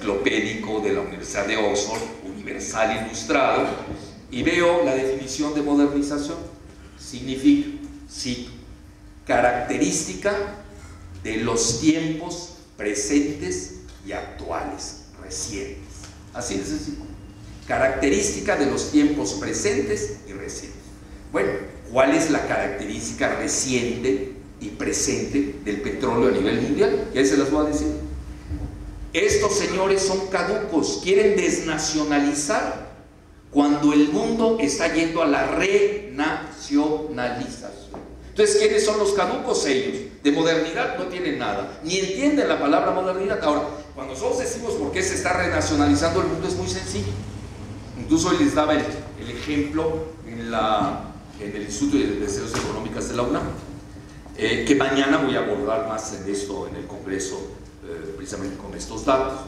enciclopédico de la Universidad de Oxford, universal ilustrado, y veo la definición de modernización. Significa, cito, característica de los tiempos presentes y actuales, recientes. Así de sencillo. Característica de los tiempos presentes y recientes. Bueno, ¿cuál es la característica reciente y presente del petróleo a nivel mundial? Ya se las voy a decir. Estos señores son caducos, quieren desnacionalizar cuando el mundo está yendo a la renacionalización. Entonces, ¿quiénes son los caducos? Ellos. De modernidad no tienen nada, ni entienden la palabra modernidad. Ahora, cuando nosotros decimos por qué se está renacionalizando el mundo, es muy sencillo. Incluso hoy les daba el ejemplo en el Instituto de Investigaciones Económicas de la UNAM, que mañana voy a abordar más en esto en el Congreso, precisamente con estos datos.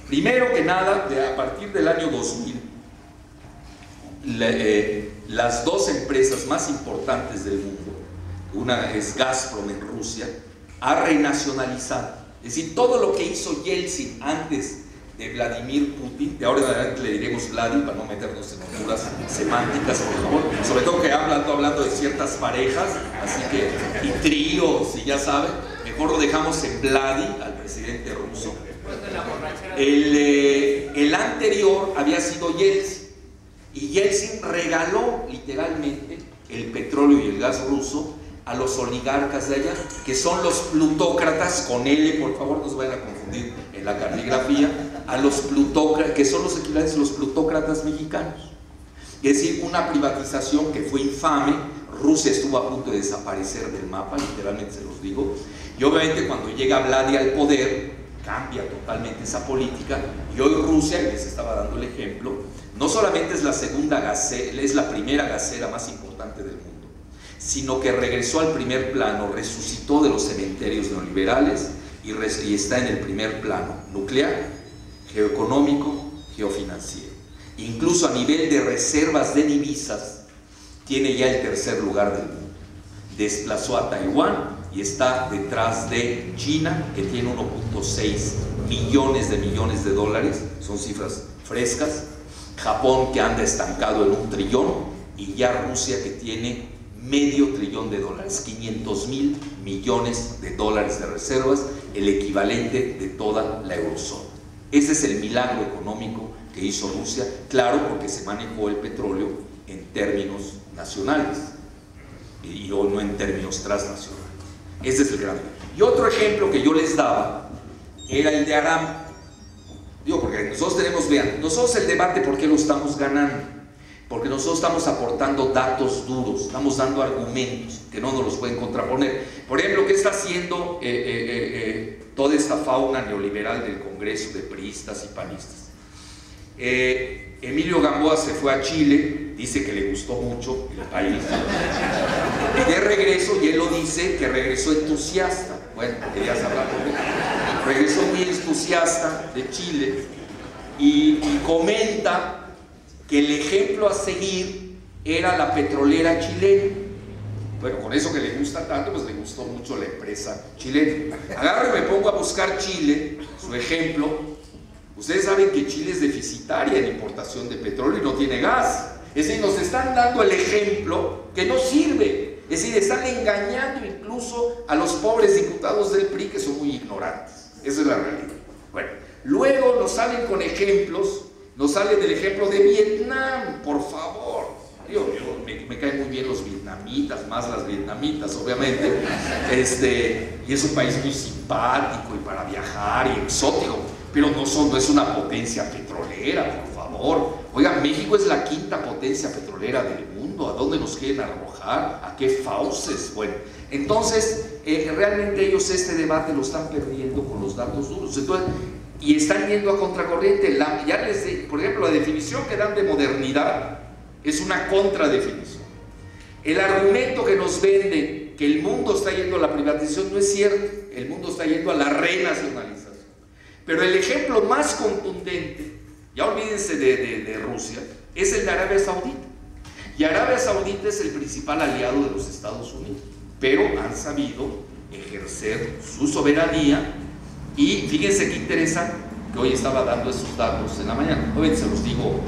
Primero que nada, a partir del año 2000, las dos empresas más importantes del mundo, una es Gazprom en Rusia, ha renacionalizado. Es decir, todo lo que hizo Yeltsin antes de Vladimir Putin, de ahora en adelante le diremos Vladi para no meternos en locuras semánticas, por favor, sobre todo que hablando de ciertas parejas, así que, y tríos, y ya saben, mejor lo dejamos en Vladi, al presidente ruso. El anterior había sido Yeltsin, y Yeltsin regaló literalmente el petróleo y el gas ruso a los oligarcas de allá, que son los plutócratas, con L, por favor, no se vayan a confundir en la cardigrafía, a los plutócratas, que son los equivalentes a los plutócratas mexicanos. Es decir, una privatización que fue infame. Rusia estuvo a punto de desaparecer del mapa, literalmente se los digo, y obviamente cuando llega Vladi al poder, cambia totalmente esa política, y hoy Rusia, y les estaba dando el ejemplo, no solamente es la es la primera gasera más importante del mundo, sino que regresó al primer plano, resucitó de los cementerios neoliberales y está en el primer plano nuclear, geoeconómico, geofinanciero. Incluso a nivel de reservas de divisas, tiene ya el tercer lugar del mundo. Desplazó a Taiwán y está detrás de China, que tiene 1.6 millones de dólares, son cifras frescas. Japón, que anda estancado en 1 trillón, y ya Rusia, que tiene medio trillón de dólares, 500.000 millones de dólares de reservas, el equivalente de toda la eurozona. Ese es el milagro económico que hizo Rusia, claro, porque se manejó el petróleo en términos nacionales y no en términos transnacionales. Ese es el gran ejemplo. Y otro ejemplo que yo les daba era el de Aramco. Digo, porque nosotros tenemos, vean, nosotros el debate, ¿por qué lo estamos ganando? Porque nosotros estamos aportando datos duros, estamos dando argumentos que no nos los pueden contraponer. Por ejemplo, ¿qué está haciendo toda esta fauna neoliberal del Congreso de priistas y panistas? Emilio Gamboa se fue a Chile, dice que le gustó mucho el país, y de regreso, y él lo dice, que regresó entusiasta. Bueno, querías hablar con él. Regresó muy entusiasta de Chile y comenta que el ejemplo a seguir era la petrolera chilena. Bueno, con eso que le gusta tanto, pues le gustó mucho la empresa chilena. Agarro y me pongo a buscar Chile, su ejemplo. Ustedes saben que Chile es deficitaria en importación de petróleo y no tiene gas. Es decir, nos están dando el ejemplo que no sirve. Es decir, están engañando incluso a los pobres diputados del PRI, que son muy ignorantes. Esa es la realidad. Bueno, luego nos salen con ejemplos, nos salen del ejemplo de Vietnam, por favor. Me caen muy bien los vietnamitas, más las vietnamitas, obviamente. Y es un país muy simpático y para viajar y exótico, pero no es una potencia petrolera, por favor. Oigan, México es la 5ª potencia petrolera del mundo. ¿A dónde nos quieren arrojar? ¿A qué fauces? Bueno, entonces, realmente ellos este debate lo están perdiendo con los datos duros. Entonces, y están yendo a contracorriente. Por ejemplo, la definición que dan de modernidad es una contradefinición. El argumento que nos venden que el mundo está yendo a la privatización no es cierto. El mundo está yendo a la renacionalización. Pero el ejemplo más contundente, ya olvídense de Rusia, es el de Arabia Saudita. Y Arabia Saudita es el principal aliado de los Estados Unidos, pero han sabido ejercer su soberanía y fíjense qué interesante, que hoy estaba dando esos datos en la mañana. Obviamente se los digo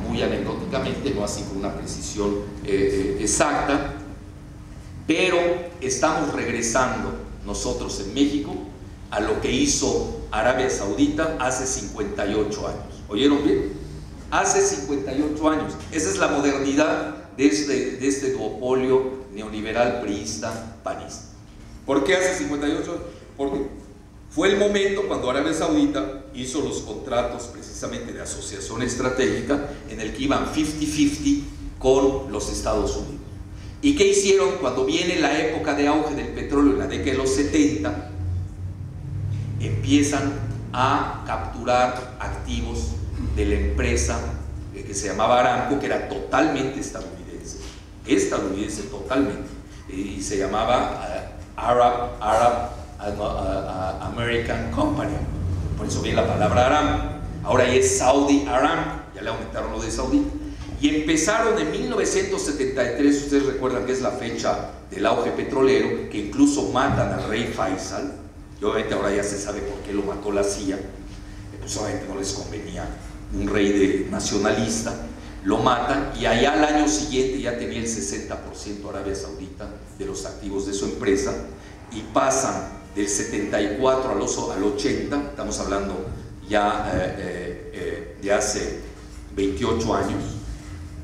muy anecdóticamente, no así con una precisión exacta, pero estamos regresando nosotros en México a lo que hizo Arabia Saudita hace 58 años. ¿Oyeron bien? Hace 58 años. Esa es la modernidad de este duopolio neoliberal, priista, panista. ¿Por qué hace 58 años? Porque fue el momento cuando Arabia Saudita hizo los contratos precisamente de asociación estratégica en el que iban 50-50 con los Estados Unidos. ¿Y qué hicieron cuando viene la época de auge del petróleo en la década de los 70? Empiezan a capturar activos de la empresa que se llamaba Aramco, que era totalmente estadounidense totalmente, y se llamaba Arab American Company, por eso viene la palabra Aramco. Ahora ya es Saudi Aramco, ya le aumentaron lo de Saudi. Y empezaron en 1973, ustedes recuerdan que es la fecha del auge petrolero, que incluso matan al rey Faisal, y obviamente ahora ya se sabe por qué lo mató la CIA, pues obviamente no les convenía un rey nacionalista, lo matan, y allá al año siguiente ya tenía el 60% Arabia Saudita de los activos de su empresa, y pasan del 74 al 80, estamos hablando ya de hace 28 años,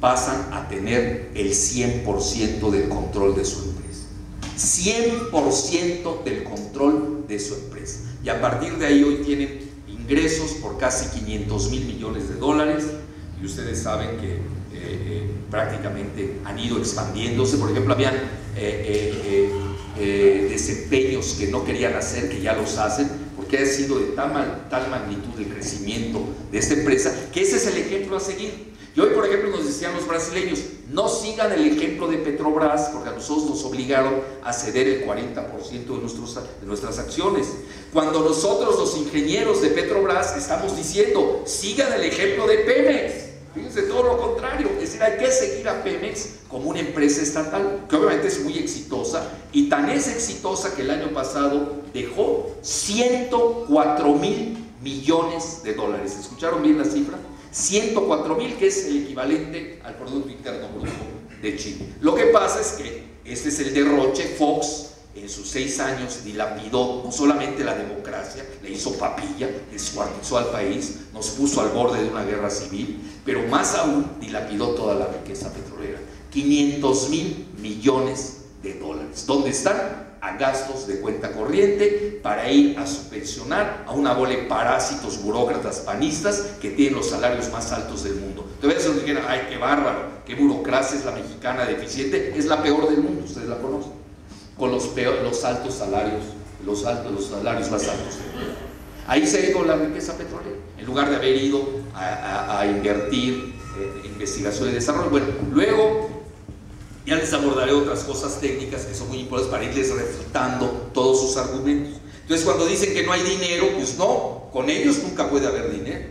pasan a tener el 100% del control de su empresa. 100% del control de su empresa. Y a partir de ahí hoy tienen ingresos por casi 500,000 millones de dólares, y ustedes saben que prácticamente han ido expandiéndose. Por ejemplo, habían desempeños que no querían hacer, que ya los hacen, porque ha sido de tal magnitud el crecimiento de esta empresa, que ese es el ejemplo a seguir. Y hoy, por ejemplo, nos decían los brasileños, no sigan el ejemplo de Petrobras, porque a nosotros nos obligaron a ceder el 40% de nuestras acciones. Cuando nosotros, los ingenieros de Petrobras, estamos diciendo, sigan el ejemplo de Pemex. Fíjense, todo lo contrario. Es decir, hay que seguir a Pemex como una empresa estatal, que obviamente es muy exitosa, y tan es exitosa que el año pasado dejó 104,000 millones de dólares. ¿Escucharon bien la cifra? 104,000, que es el equivalente al Producto Interno Bruto de Chile. Lo que pasa es que este es el derroche. Fox en sus 6 años dilapidó no solamente la democracia, le hizo papilla, descuartizó al país, nos puso al borde de una guerra civil, pero más aún dilapidó toda la riqueza petrolera. 500,000 millones de dólares. ¿Dónde están? A gastos de cuenta corriente para ir a subvencionar a una bola de parásitos burócratas panistas que tienen los salarios más altos del mundo. Entonces nos dijeron, ay, qué bárbaro, qué burocracia es la mexicana deficiente. Es la peor del mundo, ustedes la conocen, con los altos salarios, los salarios más altos del mundo. Ahí se ha ido la riqueza petrolera, en lugar de haber ido a invertir en investigación y desarrollo. Bueno, luego ya les abordaré otras cosas técnicas que son muy importantes para irles refutando todos sus argumentos. Entonces, cuando dicen que no hay dinero, pues no, con ellos nunca puede haber dinero.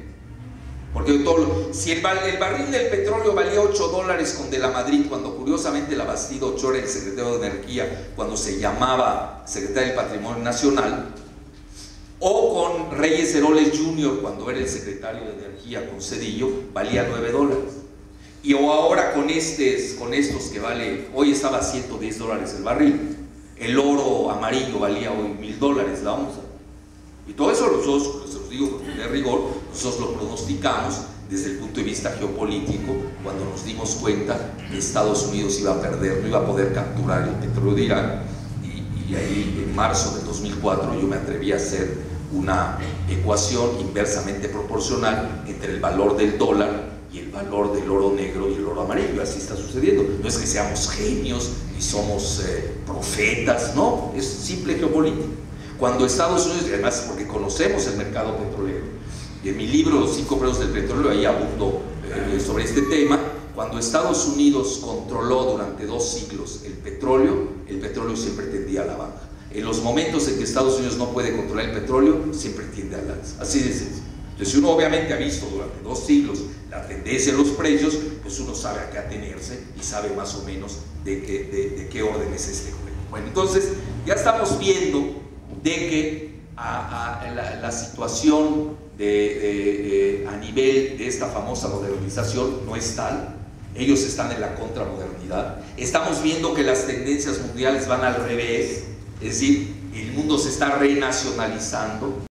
Porque si el barril del petróleo valía $8 con De la Madrid, cuando curiosamente la Bastida Ochoa era el secretario de Energía, cuando se llamaba secretario del Patrimonio Nacional, o con Reyes Heroles Jr., cuando era el secretario de Energía con Zedillo, valía $9. Y o ahora con estos que vale, hoy estaba a $110 el barril, el oro amarillo valía hoy $1,000 la onza. Y todo eso nosotros, se los digo de rigor, nosotros lo pronosticamos desde el punto de vista geopolítico, cuando nos dimos cuenta que Estados Unidos iba a perder, no iba a poder capturar el petróleo de Irán, y ahí en marzo del 2004 yo me atreví a hacer una ecuación inversamente proporcional entre el valor del dólar y el valor del oro negro y el oro amarillo. Así está sucediendo. No es que seamos genios ni somos profetas, no, es simple geopolítica. Cuando Estados Unidos, y además porque conocemos el mercado petrolero, y en mi libro Los 5 precios del petróleo ahí abundo sobre este tema, cuando Estados Unidos controló durante 2 siglos el petróleo siempre tendía a la baja. En los momentos en que Estados Unidos no puede controlar el petróleo, siempre tiende al alza. Así de sencillo. Entonces, si uno obviamente ha visto durante 2 siglos la tendencia en los precios, pues uno sabe a qué atenerse y sabe más o menos de qué orden es este juego. Bueno, entonces ya estamos viendo de que la situación a nivel de esta famosa modernización no es tal. Ellos están en la contramodernidad. Estamos viendo que las tendencias mundiales van al revés, es decir, el mundo se está renacionalizando.